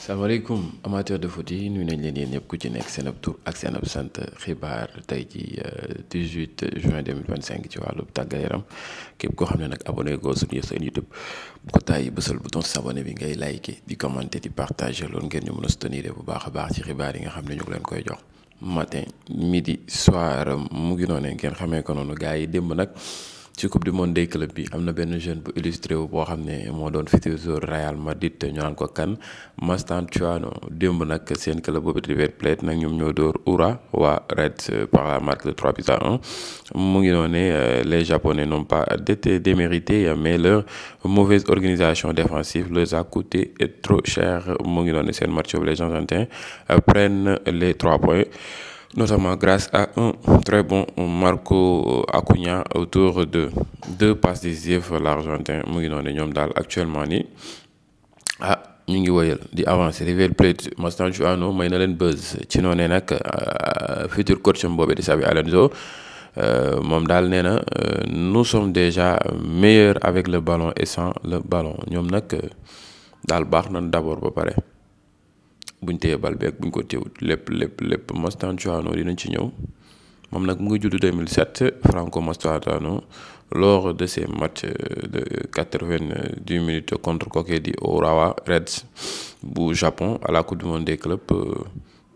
salaamaaleykum amateur de foot yi nuyu nañ leen yéen ñëpp ku ci nekk seen ab tur ak seen ab sant xibaar tey ci 18 juin 2025 ci wàllu tàggat yaram képp koo xam ne nag abonné goo suñu seen YouTube bu ko tàyyi bësal bouton s'abonné bi ngay liker di commenter di partager loolu ngeen ñu mën a soutenir bu baax a baax ci xibaar yi nga xam ne ñu ngi leen koy jox matin midi soir mu ngi noonu ngeen xamee ko noonu gars yi démb nag. ci coupe du monde des clubs bi am na benn jeune bu illustré wu boo xam ne moo doon futur joueur Real Madrid ñu naan ko kan Mascherano démb nag seen club boobu River Plate nag ñoom ñoo door Urawa Reds par la marque de 3-1 mu ngi noonu ne les japonais n'ont pas été démérités mais leur mauvaise organisation défensive leur a coûté trop cher mu ngi noonu seen match boobu les Argentins prennent les 3 points. Notamment grâce à un très bon Marco Acuna autour de 2 passes décisives l'Argentin mu ngi noonu ñoom daal actuellement nii ñu ngi woyal di avancer River Plate Mascherano may na leen buzz ci noonu nag futur coach am boobu di Xabi Alonso moom daal nee na nous sommes déjà meilleurs avec le ballon et sans le ballon ñoom nag daal baax nañ d'abord ba pare. buñ téye bal bi ak buñ ko téewut lépp Mascherano dinañ ci ñëw moom nag mu ngi judd 2007 Franco Mascherano lors de ses matchs de 90 minutes contre kooku di Urawa Reds bu Japon à la coupe du monde des clubs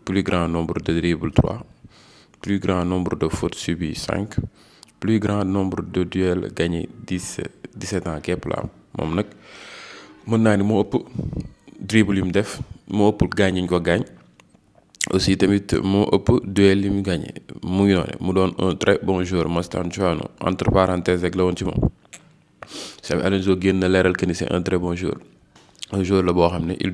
plus grand nombre de dribbles 3 plus grand nombre de fautes subies 5 plus grand nombre de duels gagnés 17 ans képp la moom nag mën naa ni moo ëpp dribble yu mu def moo ëpp gaañ yi ñu ko gaañ aussi tamit moo ëpp duel yi mu gagné mu ngi noonu mu doon un très bon joueur Mascherano entre parenthèses rek la woon ci moom Xabi Alonso génn na leeral que ni c'est un très bon joueur un joueur la boo xam ne il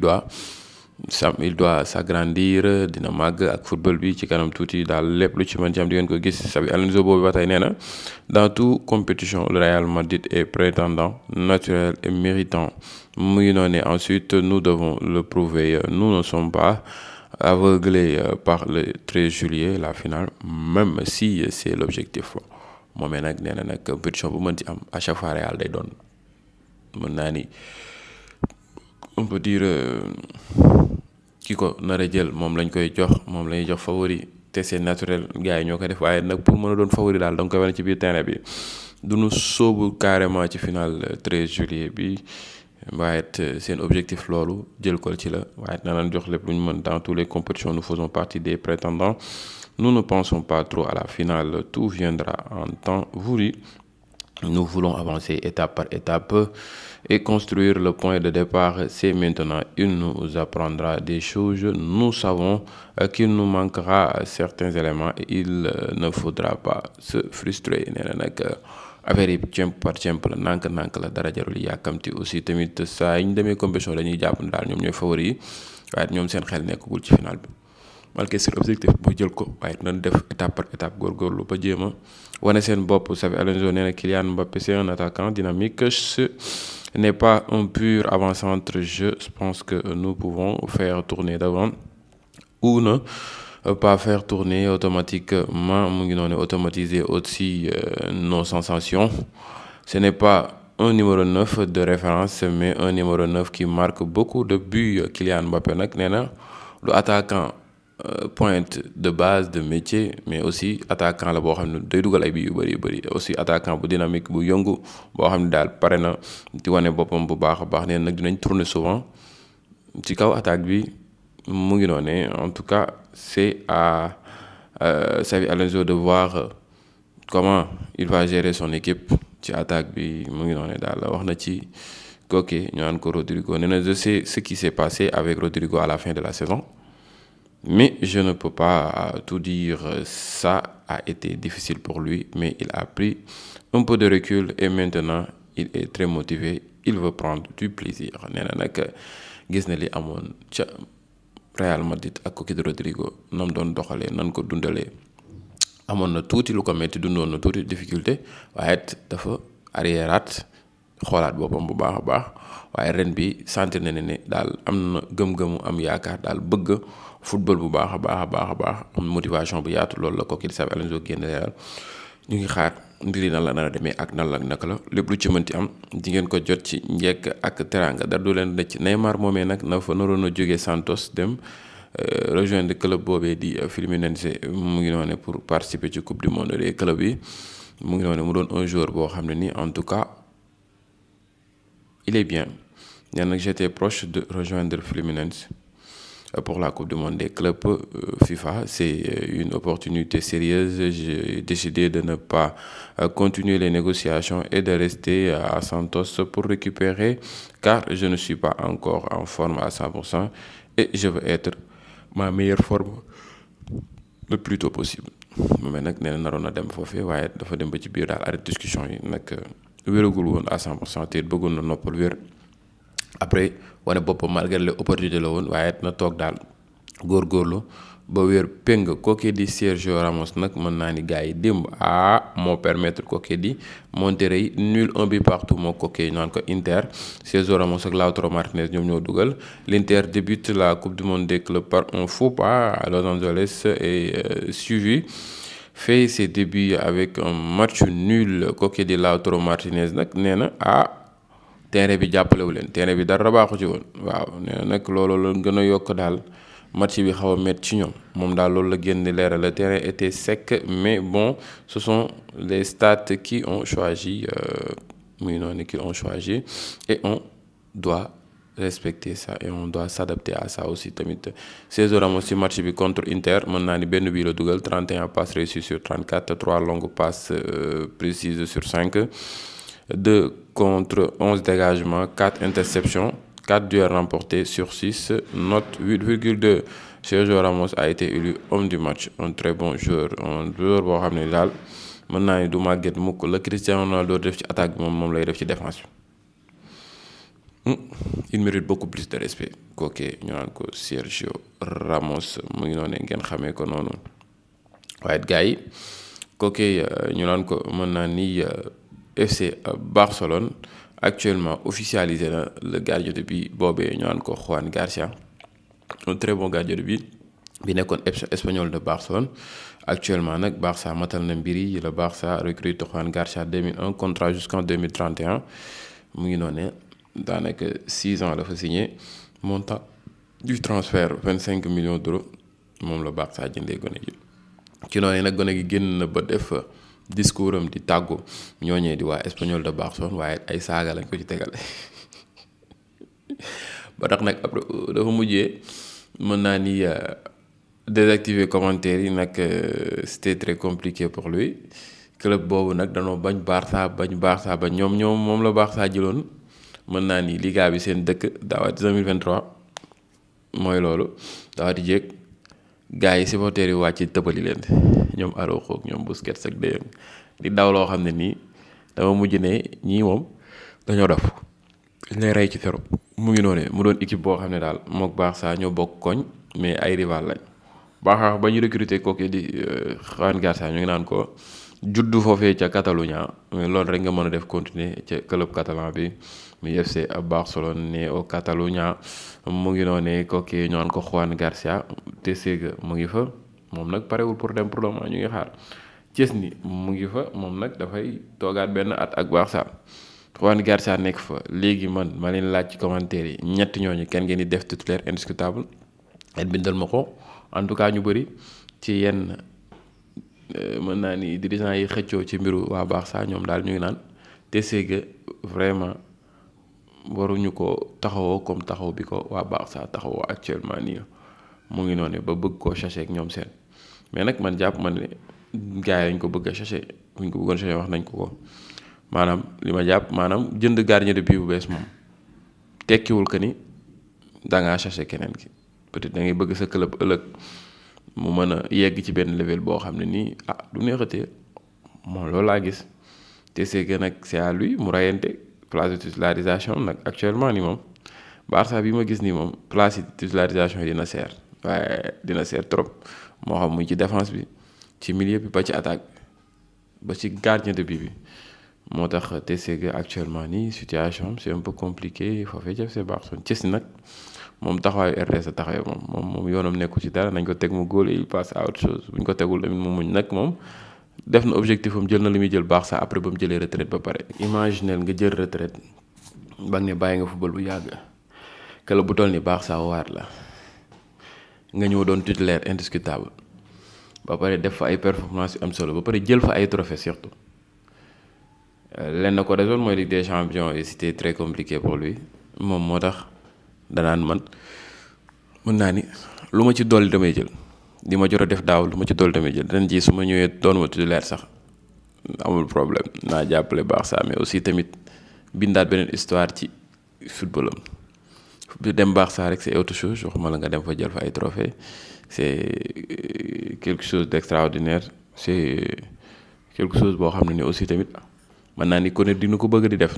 doit s'agrandir dina màgg ak football bi ci kanam tuuti daal lépp lu ci mën ci am di ngeen ko gis Xabi Alonso boobu ba tey nee na dans toute compétition le Real Madrid est prétendant naturel et méritant mu ngi noonu ensuite nous devons le prouver nous ne sommes pas aveuglés par le 13 juillet la finale même si c'est l'objectif moomee nag nee na nag compétition bu mën ci am à chaque fois Real day doon mën naa ni on peut dire ki ko nar a jël moom lañ koy jox moom lañuy jox favori te c'est naturel gars yi ñoo koy def waaye nag pour mën a doon favori daal da nga koy wane ci biir terrain bi du ñu sóobu carrément ci finale 13 juillet bi waaye seen objectif loolu jël ko ci la waaye na leen jox lépp lu ñu mën dans toutes les compétitions nous faisons partie des prétendants nous ne pensons pas trop à la finale tout viendra en temps voulu nous voulons avancer étape par étape et construire le point de départ c'est maintenant il nous apprendra des choses nous savons qu'il nous manquera certains éléments et il ne faudra pas se frustrer nee na nag affaire yi cemp par cemp la nànk la dara jarul yàkkamti aussi tamit saa yi ñu demee compétition dañuy jàpp ne daal ñoom ñooy favori yi waaye ñoom seen xel nekkagul ci final bi malgré seen objectif boo jël ko waaye dinañ def étape par étape góorgóorlu ba jéem a wane seen bopp Xabi Alonso nee na Kylian Mbappé c'est un attaquant dynamique ce n'est pas un pur avant-centre je pense que nous pouvons faire tourner devant ou ne pas faire tourner automatiquement mu ngi noonu automatiser aussi nos sensations ce n'est pas un numéro 9 de référence mais un numéro 9 qui marque beaucoup de buts Kylian Mbappé nag nee na lu attaquant pointe de base de métier mais aussi attaquant la boo xam ne day dugal ay bi yu bëri aussi attaquant bu dynamique bu yëngu boo xam ne daal pare na di wane boppam bu baax a baax neen nag dinañ tourner souvent ci kaw attaque bi mu ngi noonu en tout cas c'est à Xabi Alonso de voir comment il va gérer son équipe ci attaque bi mu ngi noonu daal wax na ci kooke ñu naan ko Rodrigo nee na je sais ce qui s'est passé avec Rodrigo à la fin de la saison mais je ne peux pas tout dire ça a été difficile pour lui mais il a pris un peu de recul et maintenant il est très motivé il veut prendre du plaisir nee na nag gis na li amoon ca Real Madrid ak kooku di Rodrigo nam doon doxalee nan ko dundalee amoon na tuuti lu ko metti dundoon na tuuti difficulté waaye dafa arriéraat xoolaat boppam bu baax a baax waaye ren bi sentir na ne daal am na gëm-gëmu am yaakaar daal bëgg football bu baax a baax am motivation bu yaatu loolu la kooku di Xabi Alonso génn leeral ñu ngi xaar mbir yi nan la nar a demee ak nan la naka la lépp lu ci mënti am di ngeen ko jot ci njekk ak teraanga dara du leen rëcc. Neymar moomee nag na fa naroon a jógee Santos dem rejoindre club boobee di Fluminense mu ngi noonu pour participer ci coupe du monde des clubs yi mu ngi noonu mu doon un joueur boo xam ne nii en tout cas il est bien. nee nag j'étais proche de rejoindre Fluminense pour la coupe du monde des clubs FIFA. C'est une opportunité sérieuse. J'ai décidé de ne pas continuer les négociations et de rester à Santos pour récupérer, car je ne suis pas encore en forme à 100% et je veux être ma meilleure forme le plus tôt possible. mais nag nee na naroon na dem foofee waaye dafa dem ba ci biir daal arrêt discussion yi nag wéragul woon à 100% te bëggoon na noppal wér. après wane boppam malgré les opportunités la woon waaye na toog daal góorgóorlu ba wér péng. kookee di Sergio Ramos nag mën naa ni gars yi démb moo permettre kookee di Monterrey nul 1 partout moo kookee naan ko Inter. Sergio Ramos ak Lautaro Martinez ñoom ñoo dugal. l'Inter débute la coupe du monde des clubs par un faux pas à Los Angeles et suivi fait ses débuts avec un match nul. kookee di Lautaro Martinez nag nee na terrain bi jàppalewu leen terrain bi dara baaxu ci woon waaw nee na nag loolu la gën a yokk daal match bi xaw a métti ci ñoom moom daal loolu la génn leeral. le terrain était sec mais bon ce sont les stats qui ont choisi muy noonu qui ont choisi et on doit respecter ça et on doit s'adapter à ça aussi tamit. Sergio Ramos ci match bi contre Inter mën naa ni benn bii la dugal 31 passes réussies sur 34 3 longues passes précises sur 5 2 contre 11 dégagements, 4 interceptions, 4 duels remportés sur 6, note 8,2. Sergio Ramos a été élu homme du match, un très bon joueur, un joueur boo xam ne daal mën naa ni du màgget mukk la Cristiano Ronaldo def ci attaque bi moom lay def ci défense bi. Il mérite beaucoup plus de respect kookee ñu naan ko Sergio Ramos mu ngi noonu ngeen xamee ko noonu waaye gars yi kookee ñu naan ko mën naa ni FC Barcelone actuellement officialisé na le gardien de but boobee ñu naan ko Juan Garcia, un très bon gardien de but bi nekkoon espagnol de Barcelone. actuellement nag Barça matal na mbir yi. le Barça recrute Juan Garcia 2001 contrat jusqu'en 2031 mu ngi noonu daanaka 6 ans la fa signé. montant du transfert 25 millions d'euros moom la Barça jëndee gone gi. ci noonu nag gone gi génn na ba def discours am di tàggu ñooñee di waa espagnol de Barcelone waaye ay saaga lañ ko ci tegal ba tax nag après dafa mujjee mën naa ni désactiver commentaires yi nag c'était très compliqué pour lui. club boobu nag danoo bañ Barça ba ñoom moom la Barça jëloon mën naa ni Liga bi seen dëkk daawaati 2023 mooy loolu daawaati jéeg gars yi supporters yi wàcc tëbali leen ñoom Araujo ak ñoom Busquets ak De Jong di daw loo xam ne nii dama mujj ne ñii moom dañoo def dañ lay rey ci zéro. mu ngi noonu mu doon équipe boo xam ne daal mook Barça ñoo bokk koñ mais ay rival lañ. Barça ba ñu recruter kooku di Juan Garcia ñu ngi naan ko juddu foofee ca Catalunya mais loolu rek nga mën a def continuer ca club catalan bi muy FC Barcelone né au Catalunya. mu ngi noonu kooku ñu naan ko Juan Garcia te Sega mu ngi fa moom nag parewul pour dem pour le moment ñu ngi xaar. Chesney mu ngi fa moom nag dafay toogaat benn at ak Barça. Juan Garcia nekk fa léegi ma leen laaj ci commentaire yi ñett ñooñu kenn ngeen di def titulaire indiscutable et bindal ma ko. en tout cas ñu bëri ci yenn mën naa ni dirigeants yi xëccoo ci mbiru waa Barça ñoom daal ñu ngi naan te Sega vraiment waruñu ko taxawoo comme taxaw bi ko waa Barça taxawoo actuellement nii mu ngi noonu ba bëgg koo chercher ak ñoom seen. mais nag man jàpp man ne gars yi dañ ko bëgg a chercher buñ ko bëggoon chercher wax nañ ko maanaam li ma jàpp maanaam jënd gardien de but bu bees moom tekkiwul que ni da ngaa chercher keneen ki. peut-être da ngay bëgg sa club ëllëg mu mën a yegg ci benn level boo xam ne nii du neexatee moom loolu laa gis te c'est que nag c'est à lui mu rayante place de titularisation nag actuellement ni moom Barça bi ma gis nii moom place de titularisation yi dina seer waaye dina seer trop moo xam muy ci défense bi ci milieu bi ba ci attaque ba ci gardien de but bi moo tax te c'est que actuellement nii situation c'est un peu compliqué foofee jëf c'est Barcelone Chelsea nag moom taxawaayu RTS taxawee moom yoonam nekku ci dara nañ ko teg mu góol il passe à autre chose bu ñu ko tegul tamit mu muñ nag moom def na objectif am jël na li muy jël Barça après ba mu jëlee retraite ba pare. imaginel nga jël retraite ba ne bàyyi nga football bu yàgg club bu toll ni Barça waar la nga ñëw doon titulaire indiscutable ba pare def fa ay performance yu am solo ba pare jël fa ay trophées surtout lenn ko desoon mooy Ligue des Champions et c'était très compliqué pour lui moom moo tax danaan man mën naa ni lu ma ci dolli damay jël li ma jot a def daaw lu ma ci dolli damay jël ren jii su ma ñëwee doon ma titulaire sax amul problème naa jàppale Barça mais aussi tamit bindaat beneen histoire ci footballam bi dem Barça rek c'est autre chose waxuma la nga dem fa jël fa ay trophées c'est quelque chose d'extraordinaire c'est quelque chose boo xam ne ni aussi tamit mën naa ni ko ne dina ko bëgg di def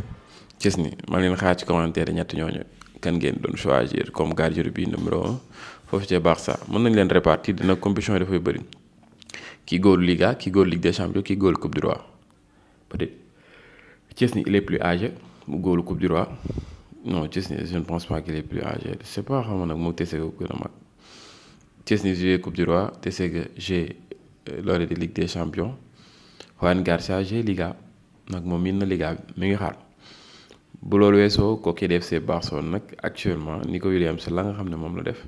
Chesney ma leen xaar ci commentaire ñett ñooñu kan ngeen doon choisir comme gardien bi numéro 1 foofu ci Barça mën nañ leen répartir dina compétition yi dafay bëri kii góolu Liga kii góolu Ligue des Champions kii góolu Coupe du Roi peut-être Chesney il est plus âgé mu góolu Coupe du Roi non Chesney je ne pense pas qu'il est plus âgé je sais pas xam nga nag moo Tessé ko gën a mag Chesney joué Coupe du Roi Tessé j'ai loolu di Ligue des Champions Juan Garcia j'ai Liga nag moom miin na Liga bi mi ngi xaar bu loolu weesoo kooku def FC Barcelone nag actuellement Nico Williams la nga xam ne moom la def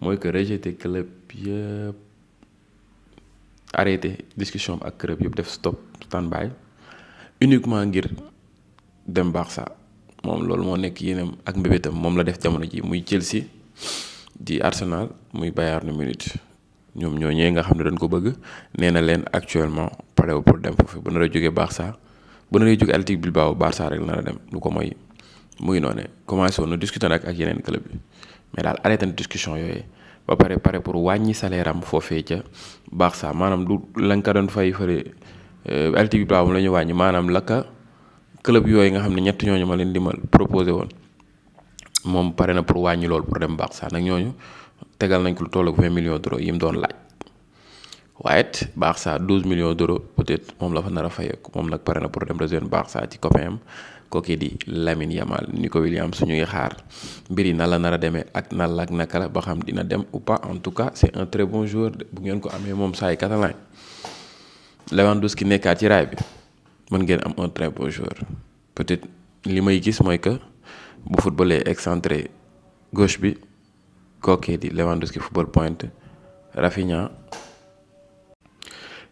mooy que rejeté club yëpp arrêté discussion ak club yëpp def stop stand-by uniquement ngir dem Barça moom loolu moo nekk yéenam ak mbébétam moom la def jamono ji muy Chelsea di Arsenal muy Bayern Munich ñoom ñoo ñee nga xam ne dañ ko bëgg nee na leen actuellement parew pour dem foofu bu nar a jógee Barça bu nar a jógee Athletic Bilbao Barça rek nar a dem lu ko mooy mu ngi noonu commencé woon na discuter nag ak yeneen club yi mais daal arrêté na discussion yooyu ba pare pour wàññi salaire am foofee ca Barça maanaam du la nga doon fay fële Athletic Bilbao mu la ñu wàññi maanaam la ka club yooyu nga xam ne ñett ñooñu ma leen dimal proposé woon moom pare na pour wàññi loolu pour dem Barça nag ñooñu tegal nañ ko lu toll ak 20 millions d'euros yi mu doon laaj waaye it Barça 12 millions d'euros peut-être moom la fa nar a fayeeku moom nag pare na pour dem rejoindre Barça ci copain am kooku di Lamine Yamal Nico Williams su ñuy xaar mbir yi nan la nar a demee ak nan la ak naka la ba xam dina dem ou pas en tout cas c'est un très bon joueur bu ngeen ko amee moom saa yi catalan Lewandowski nekkaat ci raay bi mën ngeen am un très bon joueur peut-être li may gis mooy que bu footballee excentré gauche bi kooku di Lewandowski football point Rafinha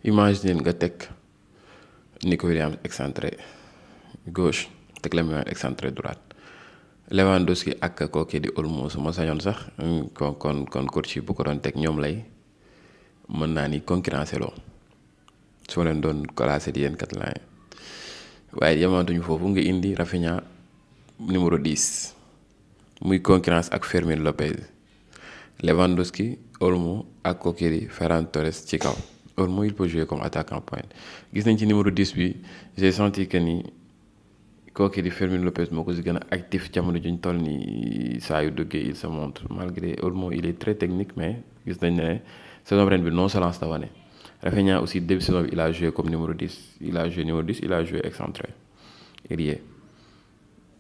imagine nga teg Nico Williams excentré gauche teg Lamine excentré droite Lewandowski ak kooku di Olmo su ma sañoon sax kon coach bu ko doon teg ñoom lay mën naa ni concurrencé loo su ma leen doon classé di yéen catalan yi waaye yamantuñu foofu nga indi Rafinha numéro 10 muy concurrence ak Fermin Lopez Lewandowski Olmo ak kooku di Ferran Torres ci kaw Olmo il peut jouer comme attaquant point gis nañ ci numéro 10 bi j'ai senti que ni kooku di Fermin Lopez moo ko si gën a actif jamono juñ toll ni saa yu duggee il se montre malgré Olmo il est très technique mais gis nañ ne saison ren bi nonchalance la wane Rafinha aussi début saison bi il a joué comme numéro 10 il a joué numéro 10 il a joué excentré ailier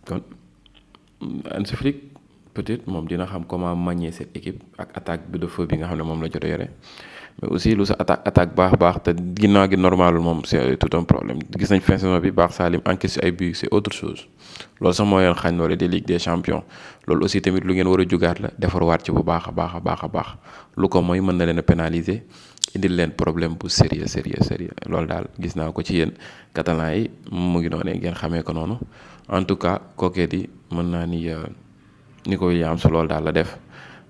kon Hansi Flick peut-être moom dina xam comment manier cette équipe ak attaque bi de feu bi nga xam ne moom la jot a yore mais aussi lu sa attaque baax te ginnaaw gi normalul moom c'est tout un problème gis nañ fin saison bi baax Salim encaissé ay buts c'est autre chose loolu sax moo leen xañ loolu des Ligue des Champions loolu aussi tamit lu ngeen war a jugaat la defarwaat ci bu baax a baax lu ko mooy mën na leen a pénaliser indil leen problème bu sérieux loolu daal gis naa ko ci yéen catalan yi mu ngi noonu ngeen xamee ko noonu en tout cas kookee di mën naa ni Nico Williams loolu daal la def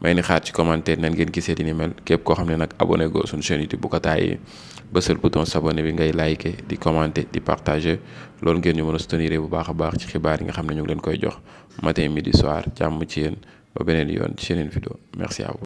may ni xaar ci commentaire nan ngeen gisee di ni mel képp koo xam ne nag abonné go suñu chaîne YouTube bu ko tàyyee bësal bouton s'abonner bi ngay liker di commenter di partager loolu ngeen ñu mën a soutenir bu baax a baax ci xibaar yi nga xam ne ñu ngi leen koy jox matin midi soir jàmm ci yéen ba beneen yoon ci yeneen vidéo merci à vous